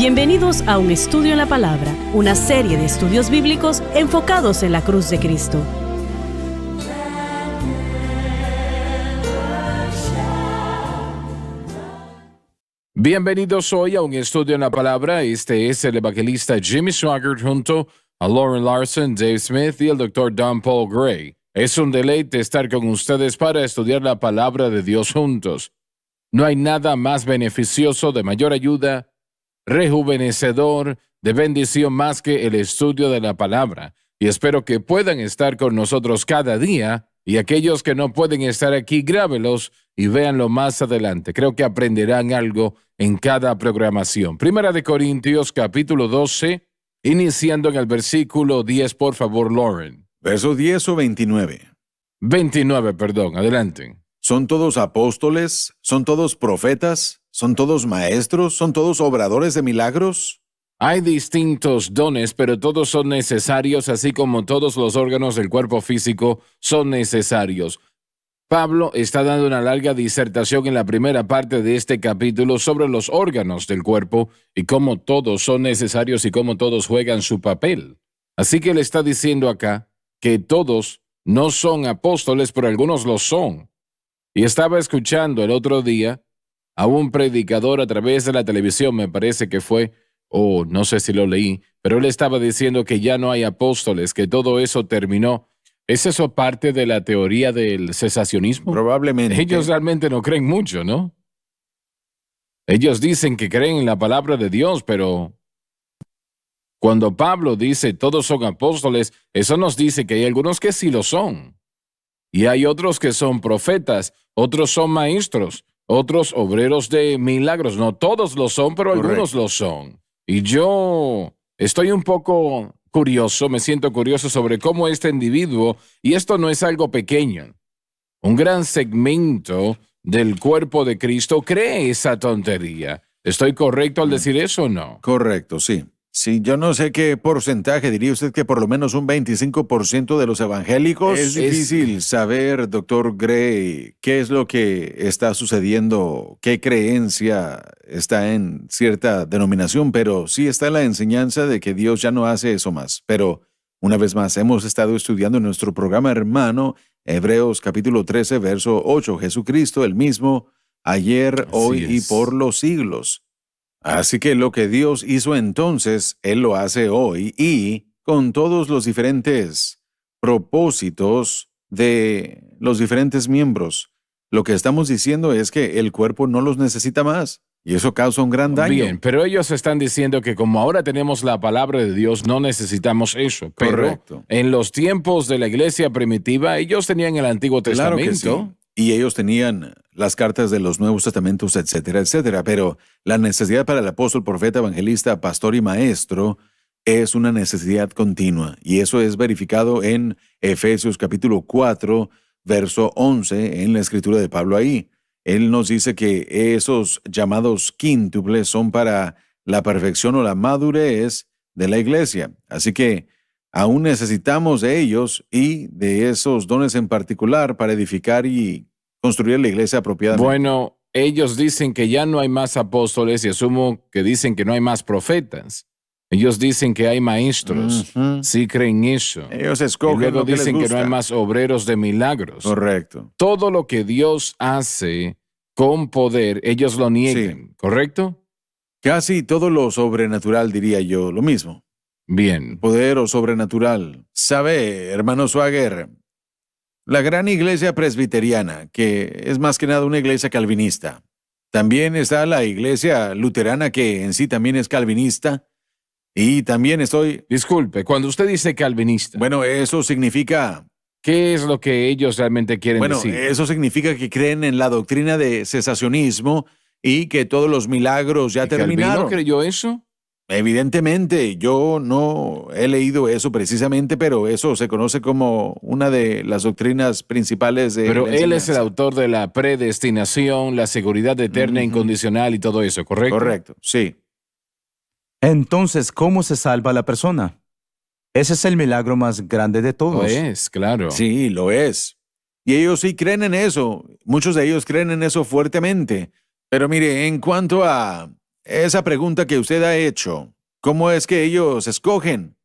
Bienvenidos a Un Estudio en la Palabra, una serie de estudios bíblicos enfocados en la cruz de Cristo. Bienvenidos hoy a Un Estudio en la Palabra. Este es el evangelista Jimmy Swaggart junto a Lauren Larson, Dave Smith y el Dr. Don Paul Gray. Es un deleite estar con ustedes para estudiar la palabra de Dios juntos. No hay nada más beneficioso, de mayor ayuda, rejuvenecedor, de bendición más que el estudio de la palabra. Y espero que puedan estar con nosotros cada día, y aquellos que no pueden estar aquí, grábelos y véanlo más adelante. Creo que aprenderán algo en cada programación. Primera de Corintios, capítulo 12, iniciando en el versículo 10, por favor, Lauren. ¿Verso 10 o 29? 29, perdón, adelante. ¿Son todos apóstoles? ¿Son todos profetas? ¿Son todos maestros? ¿Son todos obradores de milagros? Hay distintos dones, pero todos son necesarios, así como todos los órganos del cuerpo físico son necesarios. Pablo está dando una larga disertación en la primera parte de este capítulo sobre los órganos del cuerpo y cómo todos son necesarios y cómo todos juegan su papel. Así que él está diciendo acá que todos no son apóstoles, pero algunos lo son. Y estaba escuchando el otro día a un predicador a través de la televisión, me parece que fue, o no sé si lo leí, pero él estaba diciendo que ya no hay apóstoles, que todo eso terminó. ¿Es eso parte de la teoría del cesacionismo? Probablemente. Ellos realmente no creen mucho, ¿no? Ellos dicen que creen en la palabra de Dios, pero cuando Pablo dice todos son apóstoles, eso nos dice que hay algunos que sí lo son. Y hay otros que son profetas, otros son maestros, otros obreros de milagros. No todos lo son, pero algunos lo son. Y yo estoy un poco curioso, me siento curioso sobre cómo este individuo, y esto no es algo pequeño, un gran segmento del cuerpo de Cristo cree esa tontería. ¿Estoy correcto al decir eso o no? Correcto, sí. Sí, yo no sé qué porcentaje, diría usted que por lo menos un 25% de los evangélicos. Es difícil saber, doctor Gray, qué es lo que está sucediendo, qué creencia está en cierta denominación, pero sí está la enseñanza de que Dios ya no hace eso más. Pero, una vez más, hemos estado estudiando en nuestro programa hermano, Hebreos capítulo 13, verso 8, Jesucristo el mismo, ayer, hoy y por los siglos. Así que lo que Dios hizo entonces, Él lo hace hoy y con todos los diferentes propósitos de los diferentes miembros. Lo que estamos diciendo es que el cuerpo no los necesita más y eso causa un gran daño. Bien, pero ellos están diciendo que como ahora tenemos la palabra de Dios, no necesitamos eso. Pero correcto. En los tiempos de la iglesia primitiva, ellos tenían el Antiguo Testamento. Claro que sí. Y ellos tenían las cartas de los Nuevos Testamentos, etcétera, etcétera. Pero la necesidad para el apóstol, profeta, evangelista, pastor y maestro es una necesidad continua. Y eso es verificado en Efesios capítulo 4, verso 11, en la escritura de Pablo ahí. Él nos dice que esos llamados quíntuples son para la perfección o la madurez de la iglesia. Así que aún necesitamos de ellos y de esos dones en particular para edificar y construir la iglesia apropiadamente. Bueno, ellos dicen que ya no hay más apóstoles y asumo que dicen que no hay más profetas. Ellos dicen que hay maestros. Sí creen eso. Ellos escogen y luego lo que dicen les que no hay gusta. más obreros de milagros. Correcto. Todo lo que Dios hace con poder, ellos lo niegan, Sí. ¿correcto? Casi todo lo sobrenatural, diría yo, lo mismo. Bien. Poder o sobrenatural. ¿Sabe, hermano Swagger? La gran iglesia presbiteriana, que es más que nada una iglesia calvinista. También está la iglesia luterana, que en sí también es calvinista. Y también Disculpe, cuando usted dice calvinista, Bueno, eso significa... ¿qué es lo que ellos realmente quieren decir? Eso significa que creen en la doctrina de cesacionismo y que todos los milagros ya terminaron. ¿Calvino creyó eso? Evidentemente, yo no he leído eso precisamente, pero eso se conoce como una de las doctrinas principales de Pero la él es el enseñanza. autor de la predestinación, la seguridad eterna, incondicional y todo eso, ¿correcto? Correcto, sí. Entonces, ¿cómo se salva la persona? Ese es el milagro más grande de todos. Lo es, claro. Sí, lo es. Y ellos sí creen en eso. Muchos de ellos creen en eso fuertemente. Pero mire, en cuanto a esa pregunta que usted ha hecho, ¿cómo es que ellos escogen?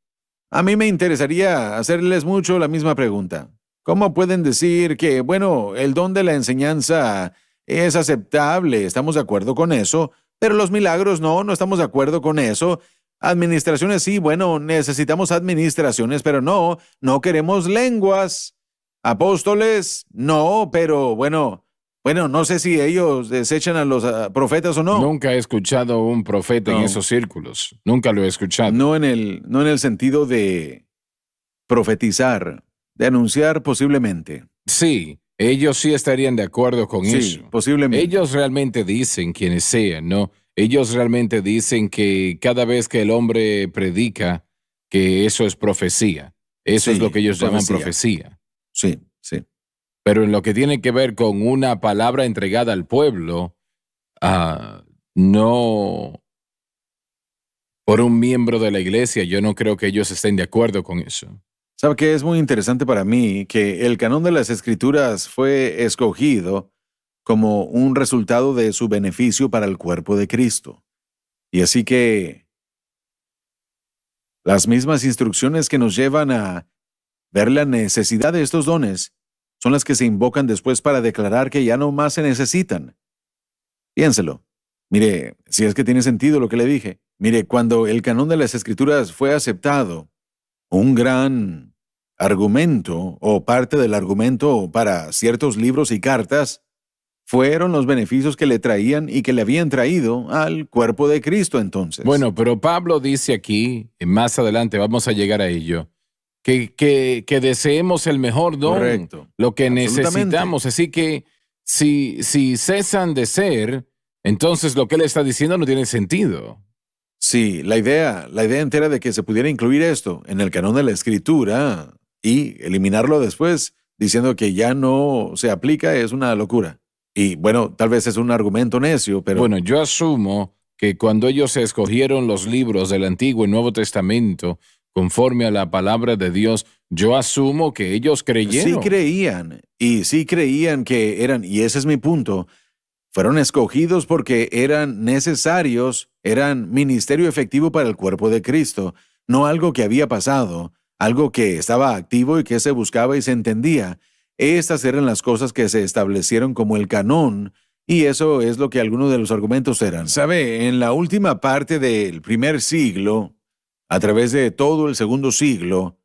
A mí me interesaría hacerles mucho la misma pregunta. ¿Cómo pueden decir que, bueno, el don de la enseñanza es aceptable, estamos de acuerdo con eso, pero los milagros no estamos de acuerdo con eso? Administraciones sí, bueno, necesitamos administraciones, pero no queremos lenguas. Apóstoles, no, pero bueno, no sé si ellos desechan a los profetas o no. Nunca he escuchado un profeta en esos círculos. Nunca lo he escuchado. No en el sentido de profetizar, de anunciar posiblemente. Sí, ellos sí estarían de acuerdo con eso. Sí, posiblemente. Ellos realmente dicen, quienes sean, ¿no? Ellos realmente dicen que cada vez que el hombre predica, que eso es profecía. Eso es lo que ellos llaman profecía. Sí, sí. Pero en lo que tiene que ver con una palabra entregada al pueblo, no por un miembro de la iglesia, yo no creo que ellos estén de acuerdo con eso. ¿Sabe qué? Es muy interesante para mí que el canon de las Escrituras fue escogido como un resultado de su beneficio para el cuerpo de Cristo. Y así que las mismas instrucciones que nos llevan a ver la necesidad de estos dones son las que se invocan después para declarar que ya no más se necesitan. Piénselo. Mire, si es que tiene sentido lo que le dije. Mire, cuando el canon de las Escrituras fue aceptado, un gran argumento o parte del argumento para ciertos libros y cartas fueron los beneficios que le traían y que le habían traído al cuerpo de Cristo entonces. Bueno, pero Pablo dice aquí, más adelante vamos a llegar a ello, que deseemos el mejor don, correcto, lo que necesitamos. Así que si cesan de ser, entonces lo que él está diciendo no tiene sentido. Sí, la idea entera de que se pudiera incluir esto en el canon de la Escritura y eliminarlo después diciendo que ya no se aplica es una locura. Y bueno, tal vez es un argumento necio, pero... Bueno, yo asumo que cuando ellos escogieron los libros del Antiguo y Nuevo Testamento conforme a la palabra de Dios, yo asumo que ellos creyeron. Sí creían que eran, y ese es mi punto, fueron escogidos porque eran necesarios, eran ministerio efectivo para el cuerpo de Cristo, no algo que había pasado, algo que estaba activo y que se buscaba y se entendía. Estas eran las cosas que se establecieron como el canón, y eso es lo que algunos de los argumentos eran. ¿Sabe? En la última parte del primer siglo, a través de todo el segundo siglo,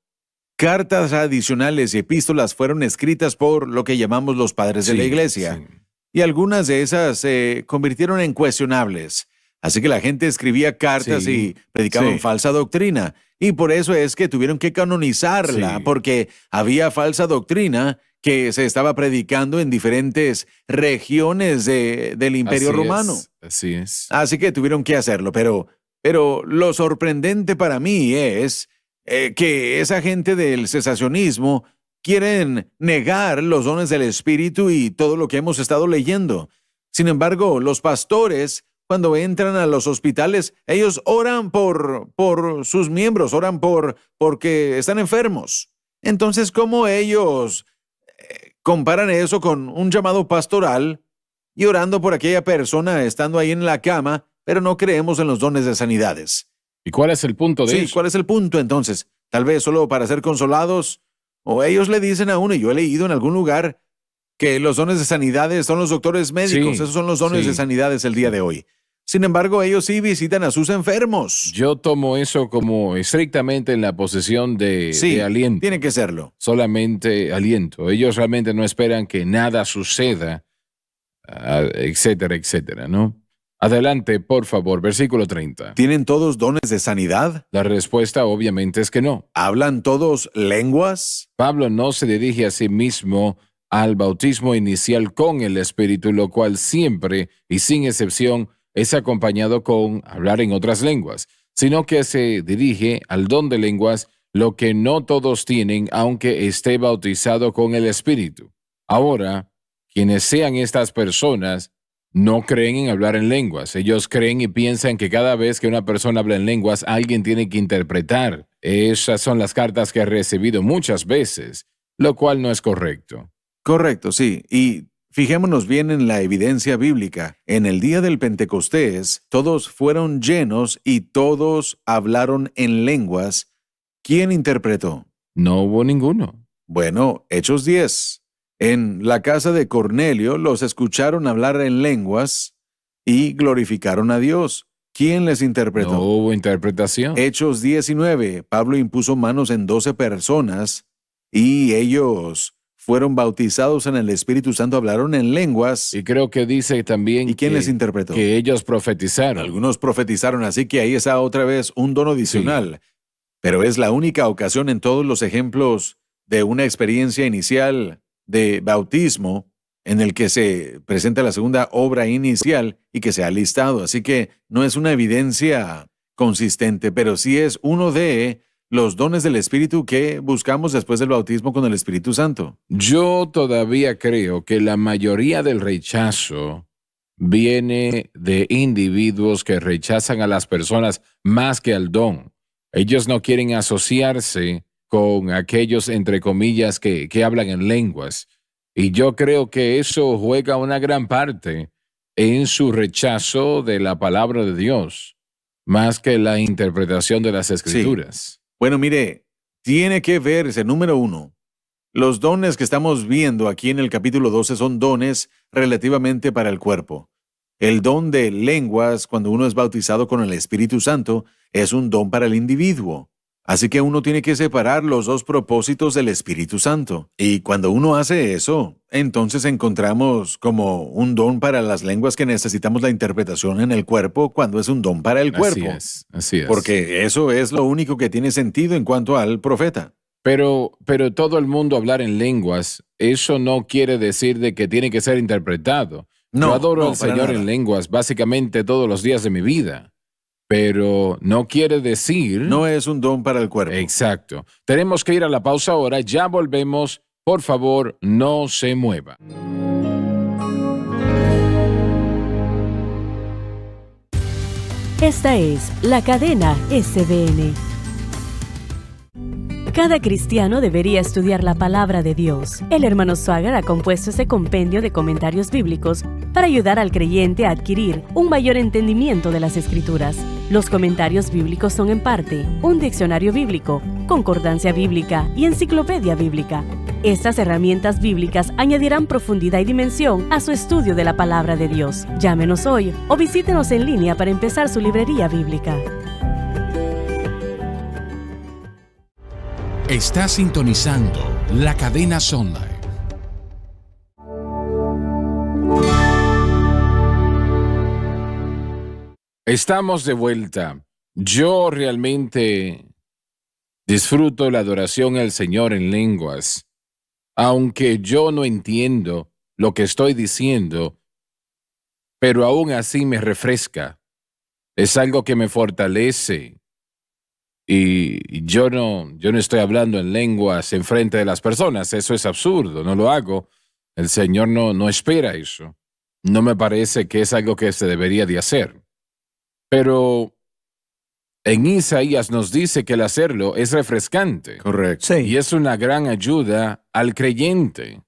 cartas adicionales y epístolas fueron escritas por lo que llamamos los padres de la iglesia. Sí. Y algunas de esas se convirtieron en cuestionables. Así que la gente escribía cartas y predicaban falsa doctrina. Y por eso es que tuvieron que canonizarla, porque había falsa doctrina que se estaba predicando en diferentes regiones del Imperio Romano. Así es. Así que tuvieron que hacerlo. Pero lo sorprendente para mí es que esa gente del cesacionismo quieren negar los dones del Espíritu y todo lo que hemos estado leyendo. Sin embargo, los pastores, cuando entran a los hospitales, ellos oran por sus miembros, oran porque están enfermos. Entonces, ¿cómo ellos comparan eso con un llamado pastoral y orando por aquella persona estando ahí en la cama, pero no creemos en los dones de sanidades? ¿Y cuál es el punto de eso? Sí, ¿cuál es el punto entonces? Tal vez solo para ser consolados. O ellos le dicen a uno, y yo he leído en algún lugar, que los dones de sanidades son los doctores médicos. Esos son los dones de sanidades el día de hoy. Sin embargo, ellos sí visitan a sus enfermos. Yo tomo eso como estrictamente en la posición de aliento. Tiene que serlo. Solamente aliento. Ellos realmente no esperan que nada suceda, etcétera, etcétera, ¿no? Adelante, por favor, versículo 30. ¿Tienen todos dones de sanidad? La respuesta obviamente es que no. ¿Hablan todos lenguas? Pablo no se dirige a sí mismo al bautismo inicial con el Espíritu, lo cual siempre y sin excepción es acompañado con hablar en otras lenguas, sino que se dirige al don de lenguas, lo que no todos tienen, aunque esté bautizado con el Espíritu. Ahora, quienes sean estas personas, no creen en hablar en lenguas. Ellos creen y piensan que cada vez que una persona habla en lenguas, alguien tiene que interpretar. Esas son las cartas que he recibido muchas veces, lo cual no es correcto. Correcto, sí. Y fijémonos bien en la evidencia bíblica. En el día del Pentecostés, todos fueron llenos y todos hablaron en lenguas. ¿Quién interpretó? No hubo ninguno. Bueno, Hechos 10. En la casa de Cornelio los escucharon hablar en lenguas y glorificaron a Dios. ¿Quién les interpretó? No hubo interpretación. Hechos 19. Pablo impuso manos en 12 personas y ellos fueron bautizados en el Espíritu Santo, hablaron en lenguas. Y creo que dice también ¿Y quién les interpretó? que ellos profetizaron. Algunos profetizaron, así que ahí está otra vez un don adicional. Sí. Pero es la única ocasión en todos los ejemplos de una experiencia inicial de bautismo en el que se presenta la segunda obra inicial y que se ha listado. Así que no es una evidencia consistente, pero sí es uno de los dones del Espíritu que buscamos después del bautismo con el Espíritu Santo. Yo todavía creo que la mayoría del rechazo viene de individuos que rechazan a las personas más que al don. Ellos no quieren asociarse con aquellos, entre comillas, que hablan en lenguas. Y yo creo que eso juega una gran parte en su rechazo de la palabra de Dios, más que la interpretación de las Escrituras. Sí. Bueno, mire, tiene que verse, número 1, los dones que estamos viendo aquí en el capítulo 12 son dones relativamente para el cuerpo. El don de lenguas, cuando uno es bautizado con el Espíritu Santo, es un don para el individuo. Así que uno tiene que separar los dos propósitos del Espíritu Santo. Y cuando uno hace eso, entonces encontramos como un don para las lenguas que necesitamos la interpretación en el cuerpo cuando es un don para el cuerpo. Así es. Porque eso es lo único que tiene sentido en cuanto al profeta. Pero todo el mundo hablar en lenguas, eso no quiere decir de que tiene que ser interpretado. Yo adoro al Señor en lenguas básicamente todos los días de mi vida. Pero no quiere decir... No es un don para el cuerpo. Exacto. Tenemos que ir a la pausa ahora. Ya volvemos. Por favor, no se mueva. Esta es la cadena SBN. Cada cristiano debería estudiar la palabra de Dios. El hermano Swaggart ha compuesto ese compendio de comentarios bíblicos para ayudar al creyente a adquirir un mayor entendimiento de las Escrituras. Los comentarios bíblicos son en parte un diccionario bíblico, concordancia bíblica y enciclopedia bíblica. Estas herramientas bíblicas añadirán profundidad y dimensión a su estudio de la palabra de Dios. Llámenos hoy o visítenos en línea para empezar su librería bíblica. Está sintonizando la cadena Sonlight. Estamos de vuelta. Yo realmente disfruto la adoración al Señor en lenguas. Aunque yo no entiendo lo que estoy diciendo, pero aún así me refresca. Es algo que me fortalece. Y yo no estoy hablando en lenguas en frente de las personas. Eso es absurdo, no lo hago. El Señor no espera eso. No me parece que es algo que se debería de hacer. Pero en Isaías nos dice que el hacerlo es refrescante. Correcto. Sí. Y es una gran ayuda al creyente.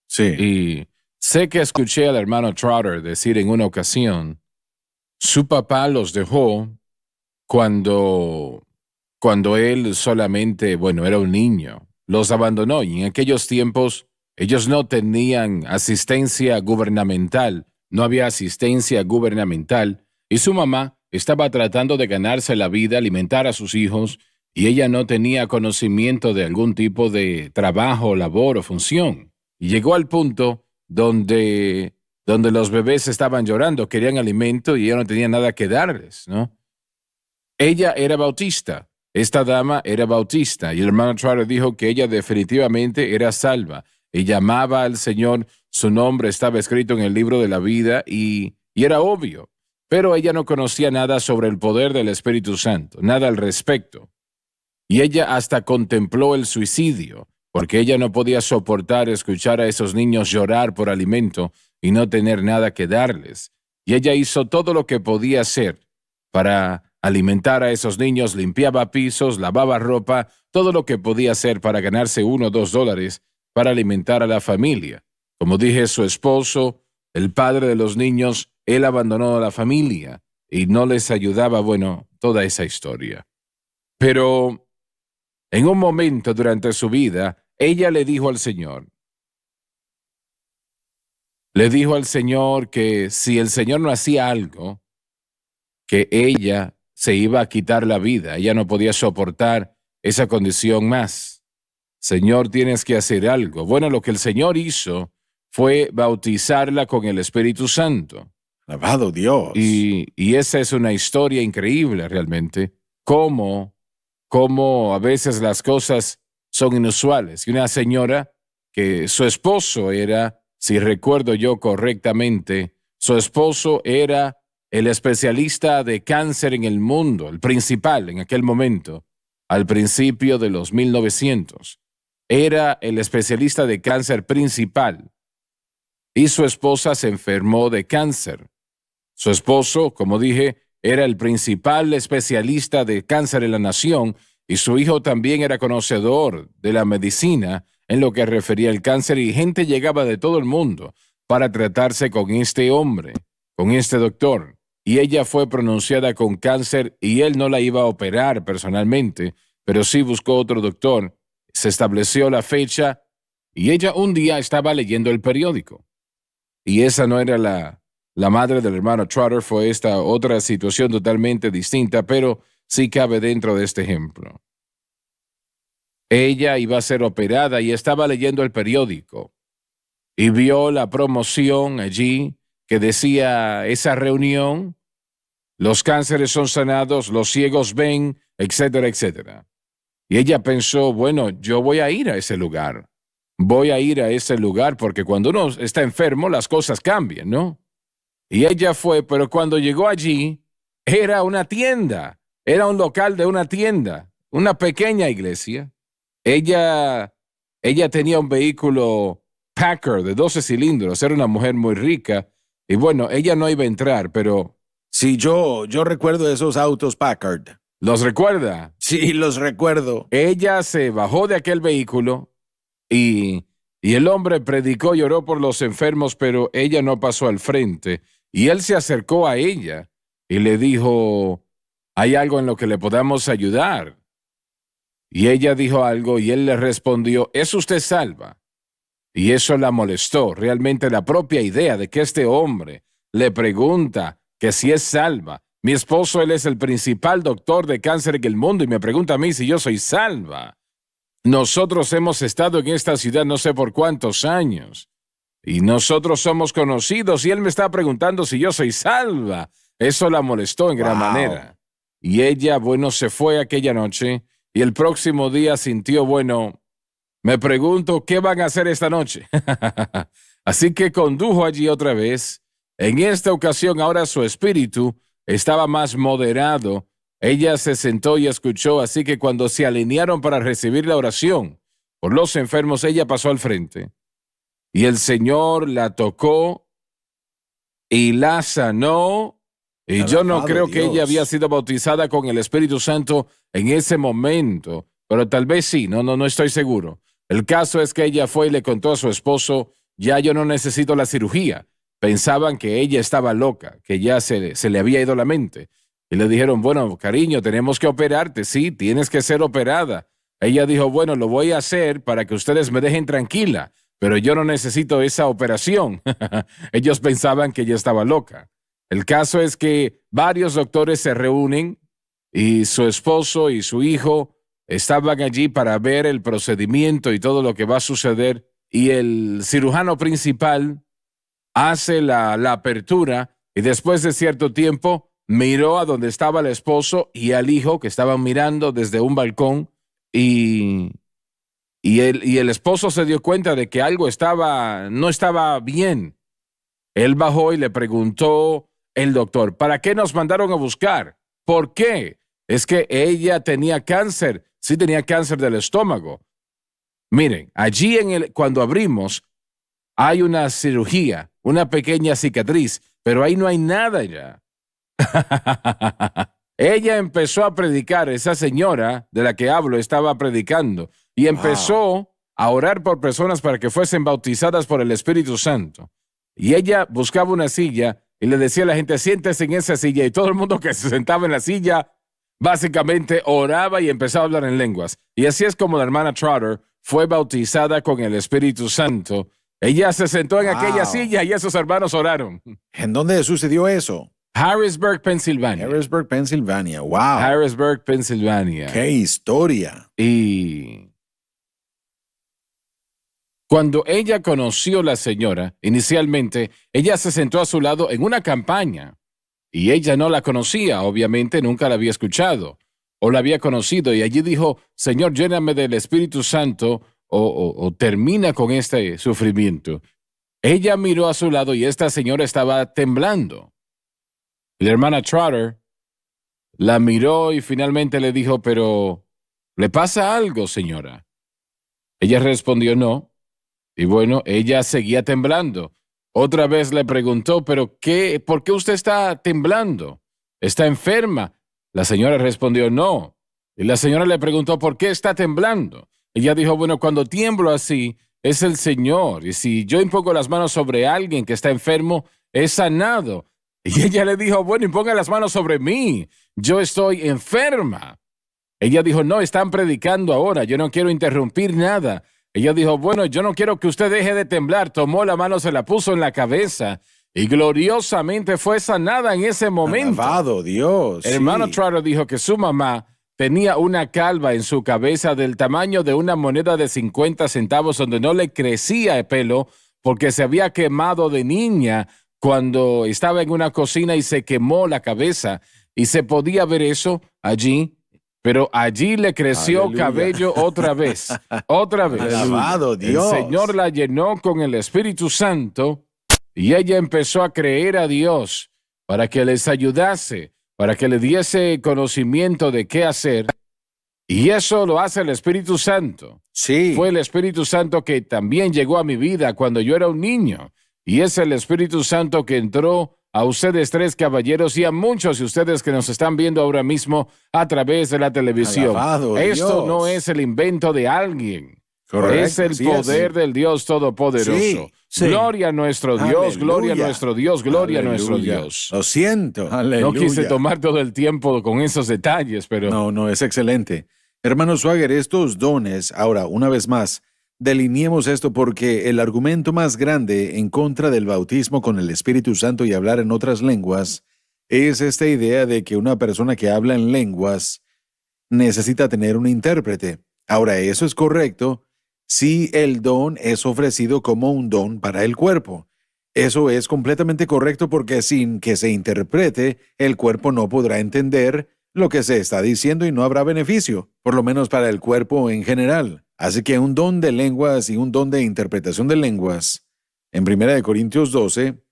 Sí. Y sé que escuché al hermano Trotter decir en una ocasión, su papá los dejó cuando él solamente, era un niño. Los abandonó y en aquellos tiempos ellos no tenían asistencia gubernamental, no había asistencia gubernamental y su mamá estaba tratando de ganarse la vida, alimentar a sus hijos y ella no tenía conocimiento de algún tipo de trabajo, labor o función. Y llegó al punto donde los bebés estaban llorando, querían alimento y ella no tenía nada que darles, ¿no? Ella era bautista. Esta dama era bautista y el hermano Trotter dijo que ella definitivamente era salva. Ella amaba al Señor, su nombre estaba escrito en el libro de la vida y era obvio. Pero ella no conocía nada sobre el poder del Espíritu Santo, nada al respecto. Y ella hasta contempló el suicidio, porque ella no podía soportar escuchar a esos niños llorar por alimento y no tener nada que darles. Y ella hizo todo lo que podía hacer para alimentar a esos niños, limpiaba pisos, lavaba ropa, todo lo que podía hacer para ganarse $1 o $2 para alimentar a la familia. Como dije, su esposo, el padre de los niños, él abandonó a la familia y no les ayudaba, bueno, toda esa historia. Pero en un momento durante su vida, ella le dijo al Señor que si el Señor no hacía algo, que ella se iba a quitar la vida. Ella no podía soportar esa condición más. Señor, tienes que hacer algo. Bueno, lo que el Señor hizo fue bautizarla con el Espíritu Santo. Alabado Dios. Y esa es una historia increíble realmente. Cómo a veces las cosas son inusuales. Y una señora que su esposo era, si recuerdo yo correctamente, su esposo era el especialista de cáncer en el mundo, el principal en aquel momento, al principio de los 1900. Era el especialista de cáncer principal. Y su esposa se enfermó de cáncer. Su esposo, como dije, era el principal especialista de cáncer en la nación y su hijo también era conocedor de la medicina en lo que refería al cáncer y gente llegaba de todo el mundo para tratarse con este hombre, con este doctor. Y ella fue pronunciada con cáncer y él no la iba a operar personalmente, pero sí buscó otro doctor. Se estableció la fecha y ella un día estaba leyendo el periódico. Y esa no era la madre del hermano Trotter, fue esta otra situación totalmente distinta, pero sí cabe dentro de este ejemplo. Ella iba a ser operada y estaba leyendo el periódico y vio la promoción allí que decía esa reunión, los cánceres son sanados, los ciegos ven, etcétera, etcétera. Y ella pensó, bueno, yo voy a ir a ese lugar. Voy a ir a ese lugar porque cuando uno está enfermo las cosas cambian, ¿no? Y ella fue, pero cuando llegó allí, era una tienda, era un local de una tienda, una pequeña iglesia. Ella tenía un vehículo Packard de 12 cilindros, era una mujer muy rica, y bueno, ella no iba a entrar, pero... Sí, yo recuerdo esos autos Packard. ¿Los recuerda? Sí, los recuerdo. Ella se bajó de aquel vehículo y el hombre predicó y oró por los enfermos, pero ella no pasó al frente. Y él se acercó a ella y le dijo, ¿hay algo en lo que le podamos ayudar? Y ella dijo algo y él le respondió, ¿es usted salva? Y eso la molestó. Realmente la propia idea de que este hombre le pregunta que si es salva. Mi esposo, él es el principal doctor de cáncer en el mundo y me pregunta a mí si yo soy salva. Nosotros hemos estado en esta ciudad no sé por cuántos años. Y nosotros somos conocidos y él me está preguntando si yo soy salva. Eso la molestó en gran manera. Y ella, bueno, se fue aquella noche y el próximo día sintió, bueno, me pregunto qué van a hacer esta noche. Así que condujo allí otra vez. En esta ocasión ahora su espíritu estaba más moderado. Ella se sentó y escuchó, así que cuando se alinearon para recibir la oración por los enfermos, ella pasó al frente. Y el Señor la tocó y la sanó. Y yo no creo que ella había sido bautizada con el Espíritu Santo en ese momento, pero tal vez sí, no estoy seguro. El caso es que ella fue y le contó a su esposo, ya yo no necesito la cirugía. Pensaban que ella estaba loca, que ya se le había ido la mente. Y le dijeron, bueno, cariño, tenemos que operarte. Sí, tienes que ser operada. Ella dijo, bueno, lo voy a hacer para que ustedes me dejen tranquila, pero yo no necesito esa operación. Ellos pensaban que ella estaba loca. El caso es que varios doctores se reúnen y su esposo y su hijo estaban allí para ver el procedimiento y todo lo que va a suceder. Y el cirujano principal hace la apertura y después de cierto tiempo miró a donde estaba el esposo y al hijo que estaban mirando desde un balcón y el esposo se dio cuenta de que algo no estaba bien. Él bajó y le preguntó el doctor, ¿para qué nos mandaron a buscar? ¿Por qué? Es que ella tenía cáncer, sí tenía cáncer del estómago. Miren, allí cuando abrimos hay una cirugía, una pequeña cicatriz, pero ahí no hay nada ya. Ella empezó a predicar, esa señora de la que hablo estaba predicando y empezó a orar por personas para que fuesen bautizadas por el Espíritu Santo. Y ella buscaba una silla y le decía a la gente, siéntese en esa silla. Y todo el mundo que se sentaba en la silla básicamente oraba y empezaba a hablar en lenguas. Y así es como la hermana Trotter fue bautizada con el Espíritu Santo. Ella se sentó en aquella silla y esos hermanos oraron. ¿En dónde sucedió eso? Harrisburg, Pensilvania. Harrisburg, Pensilvania. Wow. Harrisburg, Pensilvania. ¡Qué historia! Y cuando ella conoció a la señora, inicialmente, ella se sentó a su lado en una campaña. Y ella no la conocía, obviamente nunca la había escuchado o la había conocido. Y allí dijo, Señor, lléname del Espíritu Santo o termina con este sufrimiento. Ella miró a su lado y esta señora estaba temblando. La hermana Trotter la miró y finalmente le dijo, pero ¿le pasa algo, señora? Ella respondió no. Y bueno, ella seguía temblando. Otra vez le preguntó, ¿pero qué? ¿Por qué usted está temblando? ¿Está enferma? La señora respondió no. Y la señora le preguntó, ¿por qué está temblando? Ella dijo, bueno, cuando tiemblo así, es el Señor. Y si yo impongo las manos sobre alguien que está enfermo, es sanado. Y ella le dijo, bueno, imponga las manos sobre mí. Yo estoy enferma. Ella dijo, no, están predicando ahora. Yo no quiero interrumpir nada. Ella dijo, bueno, yo no quiero que usted deje de temblar. Tomó la mano, se la puso en la cabeza y gloriosamente fue sanada en ese momento. Alabado Dios. El hermano Trotter dijo que su mamá tenía una calva en su cabeza del tamaño de una moneda de 50 centavos donde no le crecía el pelo porque se había quemado de niña cuando estaba en una cocina y se quemó la cabeza y se podía ver eso allí. Pero allí le creció Aleluya. Cabello otra vez, otra vez. Alabado Dios. El Señor la llenó con el Espíritu Santo y ella empezó a creer a Dios para que les ayudase, para que le diese conocimiento de qué hacer. Y eso lo hace el Espíritu Santo. Sí. Fue el Espíritu Santo que también llegó a mi vida cuando yo era un niño. Y es el Espíritu Santo que entró a ustedes tres caballeros y a muchos de ustedes que nos están viendo ahora mismo a través de la televisión. Alabado Esto Dios. no es el invento de alguien. Correcto, Es el así poder del Dios Todopoderoso. Sí, sí. Gloria a nuestro Dios, Aleluya. gloria a nuestro Dios, gloria a nuestro Aleluya. Dios. Lo siento. No quise tomar todo el tiempo con esos detalles, pero No, es excelente. Hermano Swagger, estos dones, ahora, una vez más, delineemos esto porque el argumento más grande en contra del bautismo con el Espíritu Santo y hablar en otras lenguas es esta idea de que una persona que habla en lenguas necesita tener un intérprete. Ahora, eso es correcto si el don es ofrecido como un don para el cuerpo. Eso es completamente correcto porque sin que se interprete, el cuerpo no podrá entender lo que se está diciendo y no habrá beneficio, por lo menos para el cuerpo en general. Así que un don de lenguas y un don de interpretación de lenguas, en 1 Corintios 12,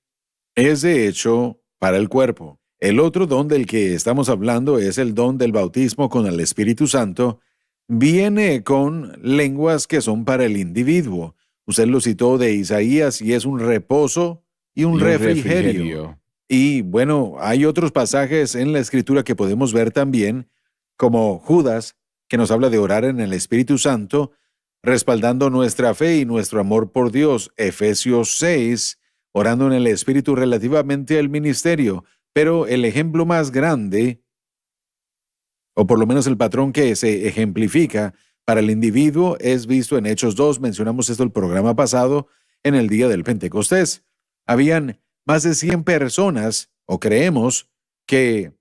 es de hecho para el cuerpo. El otro don del que estamos hablando es el don del bautismo con el Espíritu Santo. Viene con lenguas que son para el individuo. Usted lo citó de Isaías y es un reposo y un refrigerio. Y bueno, hay otros pasajes en la Escritura que podemos ver también, como Judas, que nos habla de orar en el Espíritu Santo, respaldando nuestra fe y nuestro amor por Dios. Efesios 6, orando en el Espíritu relativamente al ministerio. Pero el ejemplo más grande, o por lo menos el patrón que se ejemplifica para el individuo, es visto en Hechos 2. Mencionamos esto el programa pasado, en el día del Pentecostés. Habían más de 100 personas, o creemos, que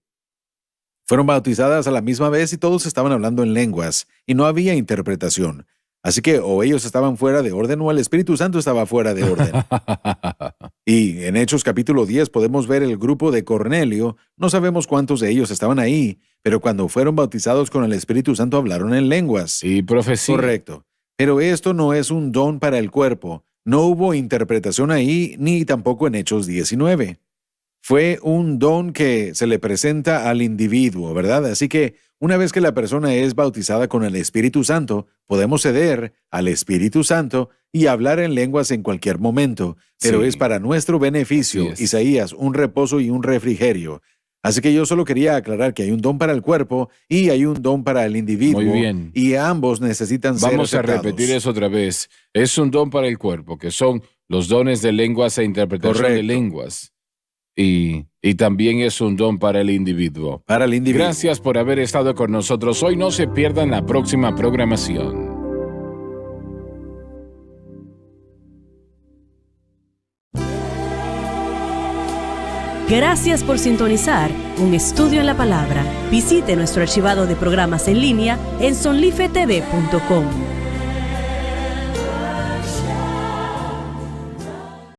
fueron bautizadas a la misma vez y todos estaban hablando en lenguas y no había interpretación. Así que o ellos estaban fuera de orden o el Espíritu Santo estaba fuera de orden. Y en Hechos capítulo 10 podemos ver el grupo de Cornelio. No sabemos cuántos de ellos estaban ahí, pero cuando fueron bautizados con el Espíritu Santo hablaron en lenguas. y profecía. Correcto. Pero esto no es un don para el cuerpo. No hubo interpretación ahí, ni tampoco en Hechos 19. Fue un don que se le presenta al individuo, ¿verdad? Así que una vez que la persona es bautizada con el Espíritu Santo, podemos ceder al Espíritu Santo y hablar en lenguas en cualquier momento, pero Sí. es para nuestro beneficio. Así es. Isaías, un reposo y un refrigerio. Así que yo solo quería aclarar que hay un don para el cuerpo y hay un don para el individuo. Muy bien. Y ambos necesitan ser Vamos a aceptados. repetir eso otra vez. Es un don para el cuerpo, que son los dones de lenguas e interpretación Correcto. de lenguas. Y también es un don para el individuo. Para el individuo. Gracias por haber estado con nosotros hoy. No se pierdan la próxima programación. Gracias por sintonizar Un Estudio en la Palabra. Visite nuestro archivado de programas en línea en sonlifetv.com.